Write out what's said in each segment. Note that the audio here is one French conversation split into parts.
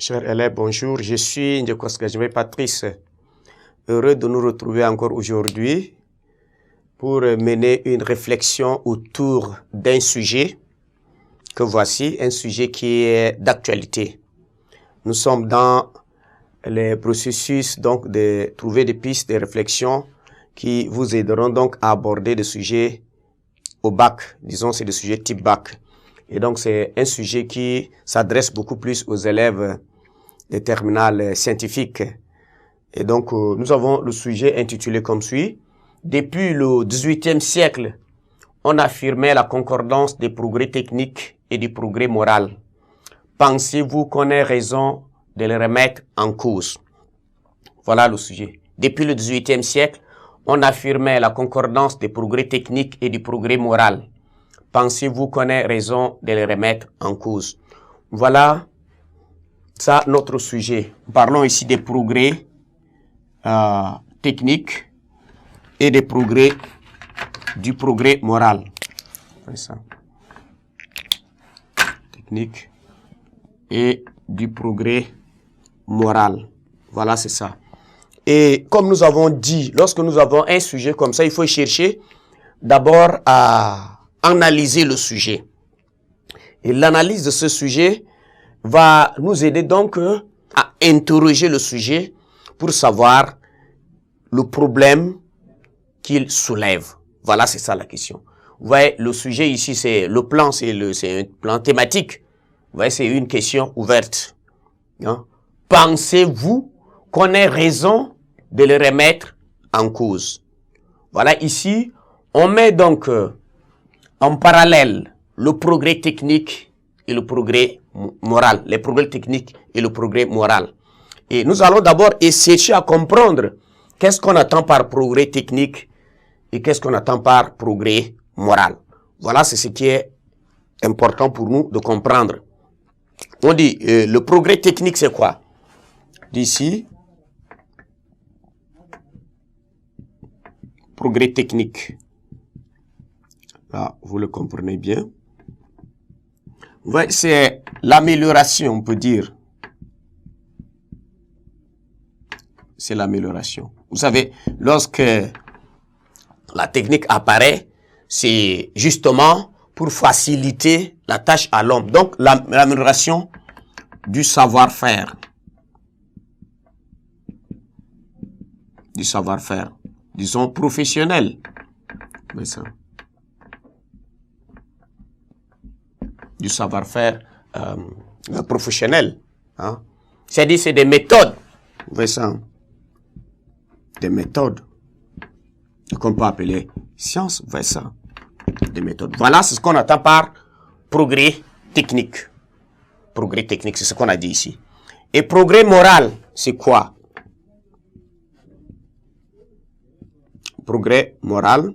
Chers élèves, bonjour. Je suis Ndjekoskajime Patrice. Heureux de nous retrouver encore aujourd'hui pour mener une réflexion autour d'un sujet que voici, un sujet qui est d'actualité. Nous sommes dans les processus donc de trouver des pistes de réflexion qui vous aideront donc à aborder des sujets au bac. Disons, c'est des sujets type bac. Et donc, c'est un sujet qui s'adresse beaucoup plus aux élèves des terminales scientifiques. Et donc, nous avons le sujet intitulé comme suit. Depuis le XVIIIe siècle, on affirmait la concordance des progrès techniques et du progrès moral. Pensez-vous qu'on ait raison de les remettre en cause? Voilà le sujet. Depuis le XVIIIe siècle, on affirmait la concordance des progrès techniques et du progrès moral. Pensez-vous qu'on ait raison de les remettre en cause? Voilà ça notre sujet. Parlons ici des progrès techniques et des progrès du progrès moral. Ça. Technique et du progrès moral. Voilà, c'est ça. Et comme nous avons dit, lorsque nous avons un sujet comme ça, il faut chercher d'abord à analyser le sujet. Et l'analyse de ce sujet va nous aider donc à interroger le sujet pour savoir le problème qu'il soulève. Voilà, c'est ça la question. Vous voyez, le sujet ici, c'est le plan, c'est un plan thématique. Vous voyez, c'est une question ouverte. Hein? Pensez-vous qu'on ait raison de le remettre en cause? Voilà, ici, on met donc en parallèle le progrès technique et le progrès moral, les progrès techniques et le progrès moral. Et nous allons d'abord essayer à comprendre qu'est-ce qu'on attend par progrès technique et qu'est-ce qu'on attend par progrès moral. Voilà, c'est ce qui est important pour nous de comprendre. On dit, le progrès technique, c'est quoi? D'ici, progrès technique. Là, vous le comprenez bien. Ouais, c'est l'amélioration, on peut dire. C'est l'amélioration. Vous savez, lorsque la technique apparaît, c'est justement pour faciliter la tâche à l'homme. Donc, l'amélioration du savoir-faire. Du savoir-faire. Disons professionnel. Mais ça. Du savoir-faire professionnel. Hein? C'est-à-dire, c'est des méthodes. Vous voyez ça? Des méthodes. Qu'on peut appeler science. Vous voyez ça? Des méthodes. Voilà, c'est ce qu'on attend par progrès technique. Progrès technique, c'est ce qu'on a dit ici. Et progrès moral, c'est quoi? Progrès moral.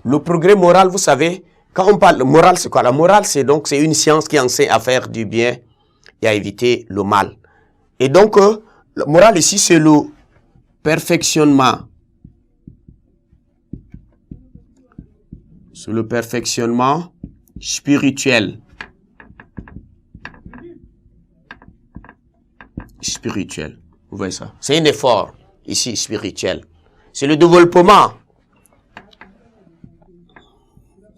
Le progrès moral, vous savez, quand on parle de morale, c'est quoi? La morale, c'est donc, c'est une science qui enseigne à faire du bien et à éviter le mal. Et donc, la morale ici, c'est le perfectionnement. C'est le perfectionnement spirituel. Spirituel. Vous voyez ça? C'est un effort, ici, spirituel. C'est le développement.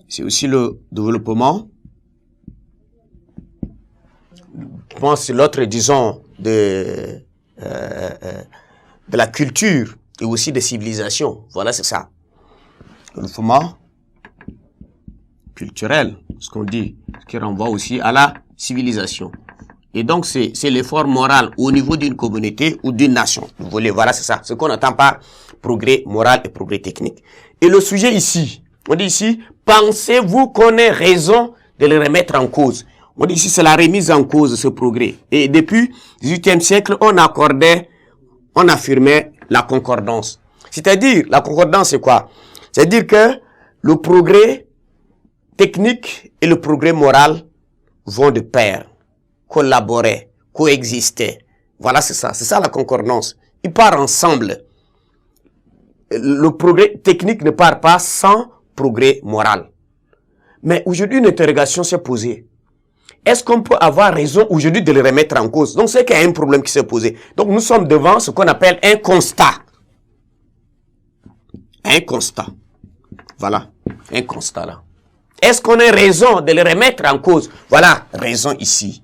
C'est aussi le développement. Je pense que l'autre, disons, de la culture et aussi des civilisations. Voilà, c'est ça. Le développement culturel, ce qu'on dit, ce qui renvoie aussi à la civilisation. Et donc, c'est l'effort moral au niveau d'une communauté ou d'une nation. Vous voulez, voilà, c'est ça. Ce qu'on entend par progrès moral et progrès technique. Et le sujet ici, on dit ici, pensez-vous qu'on ait raison de le remettre en cause? On dit ici, c'est la remise en cause de ce progrès. Et depuis le XVIIIe siècle, on affirmait la concordance. C'est-à-dire, la concordance, c'est quoi? C'est-à-dire que le progrès technique et le progrès moral vont de pair, collaborer, coexister. Voilà, c'est ça. C'est ça la concordance. Ils partent ensemble. Le progrès technique ne part pas sans progrès moral. Mais aujourd'hui, une interrogation s'est posée. est-ce qu'on peut avoir raison aujourd'hui de le remettre en cause? Donc, c'est qu'il y a un problème qui s'est posé. Donc, nous sommes devant ce qu'on appelle un constat. Un constat. Voilà, un constat là. Est-ce qu'on a raison de le remettre en cause? Voilà, raison ici.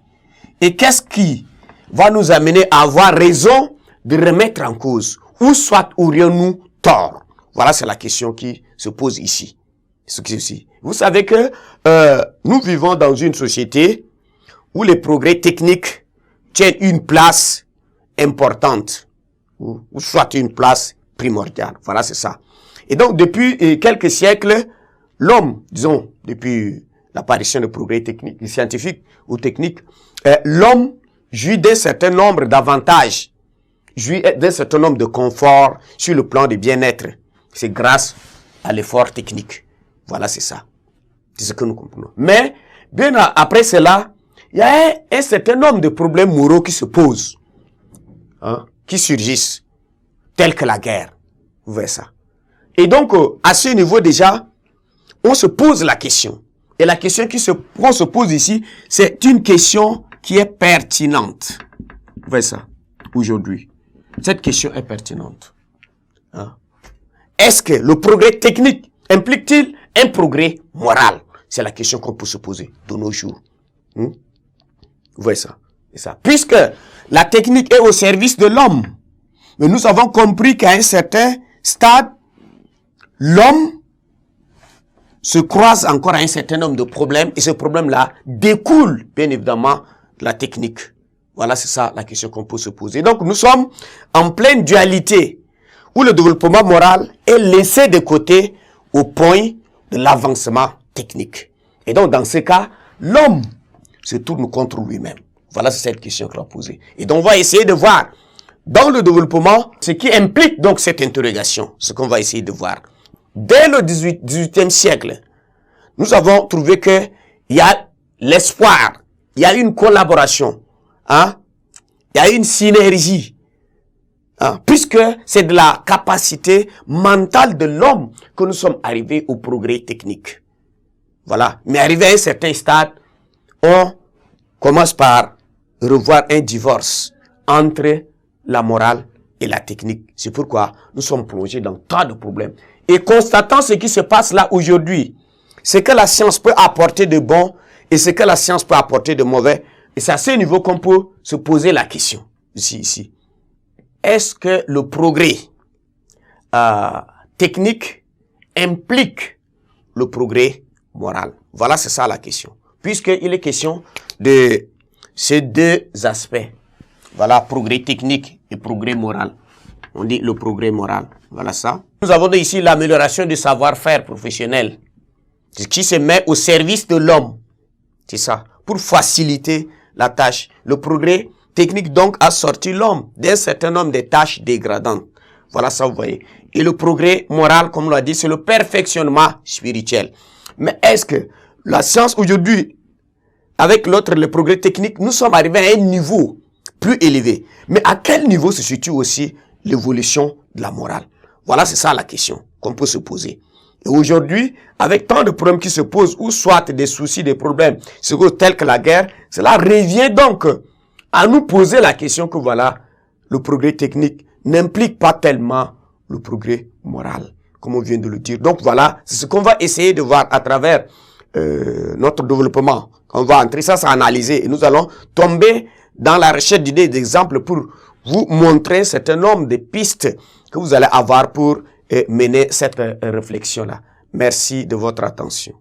Et qu'est-ce qui va nous amener à avoir raison de remettre en cause? Ou soit aurions-nous tort? Voilà, c'est la question qui se pose ici. Vous savez que nous vivons dans une société où les progrès techniques tiennent une place importante, ou soit une place primordiale. Voilà, c'est ça. Et donc, depuis quelques siècles, l'homme, disons, depuis l'apparition de progrès techniques, scientifiques ou techniques, l'homme jouit d'un certain nombre d'avantages, jouit d'un certain nombre de conforts sur le plan du bien-être. C'est grâce à l'effort technique. Voilà, c'est ça. C'est ce que nous comprenons. Mais, bien après cela, il y a un certain nombre de problèmes moraux qui se posent, hein, qui surgissent, tels que la guerre. Vous voyez ça. Et donc, à ce niveau déjà, on se pose la question. Et la question qu'on se pose ici, c'est une question qui est pertinente. Vous voyez ça, aujourd'hui. Cette question est pertinente. Hein? Est-ce que le progrès technique implique-t-il un progrès moral? C'est la question qu'on peut se poser de nos jours. Vous voyez ça, c'est ça. Puisque la technique est au service de l'homme, mais nous avons compris qu'à un certain stade, l'homme se croise encore à un certain nombre de problèmes et ce problème-là découle, bien évidemment, de la technique. Voilà, c'est ça la question qu'on peut se poser. Donc, nous sommes en pleine dualité où le développement moral est laissé de côté au point de l'avancement technique. Et donc, dans ce cas, l'homme se tourne contre lui-même. Voilà, c'est cette question qu'on va poser. Et donc, on va essayer de voir dans le développement ce qui implique donc cette interrogation, ce qu'on va essayer de voir. Dès le 18e siècle, nous avons trouvé que il y a l'espoir, il y a une collaboration, hein, il y a une synergie, hein, puisque c'est de la capacité mentale de l'homme que nous sommes arrivés au progrès technique. Voilà. Mais arrivé à un certain stade, on commence par revoir un divorce entre la morale et la technique. C'est pourquoi nous sommes plongés dans tant de problèmes. Et constatant ce qui se passe là aujourd'hui, ce que la science peut apporter de bon et ce que la science peut apporter de mauvais, et c'est à ce niveau qu'on peut se poser la question, ici. Est-ce que le progrès technique implique le progrès moral? Voilà, c'est ça la question. Puisqu'il est question de ces deux aspects. Voilà, progrès technique et progrès moral. On dit le progrès moral. Voilà ça. Nous avons ici l'amélioration du savoir-faire professionnel, qui se met au service de l'homme. C'est ça. Pour faciliter la tâche. Le progrès technique, donc, a sorti l'homme d'un certain nombre de tâches dégradantes. Voilà ça, vous voyez. Et le progrès moral, comme on l'a dit, c'est le perfectionnement spirituel. Mais est-ce que la science aujourd'hui, avec l'autre, le progrès technique, nous sommes arrivés à un niveau plus élevé. Mais à quel niveau se situe aussi l'évolution de la morale? Voilà, c'est ça la question qu'on peut se poser. Et aujourd'hui, avec tant de problèmes qui se posent, ou soit des soucis, des problèmes, tels que la guerre, cela revient donc à nous poser la question que voilà, le progrès technique n'implique pas tellement le progrès moral, comme on vient de le dire. Donc voilà, c'est ce qu'on va essayer de voir à travers notre développement. On va entrer ça, analyser, et nous allons tomber dans la recherche d'idées, d'exemples pour vous montrer un certain nombre de pistes que vous allez avoir pour mener cette réflexion-là. Merci de votre attention.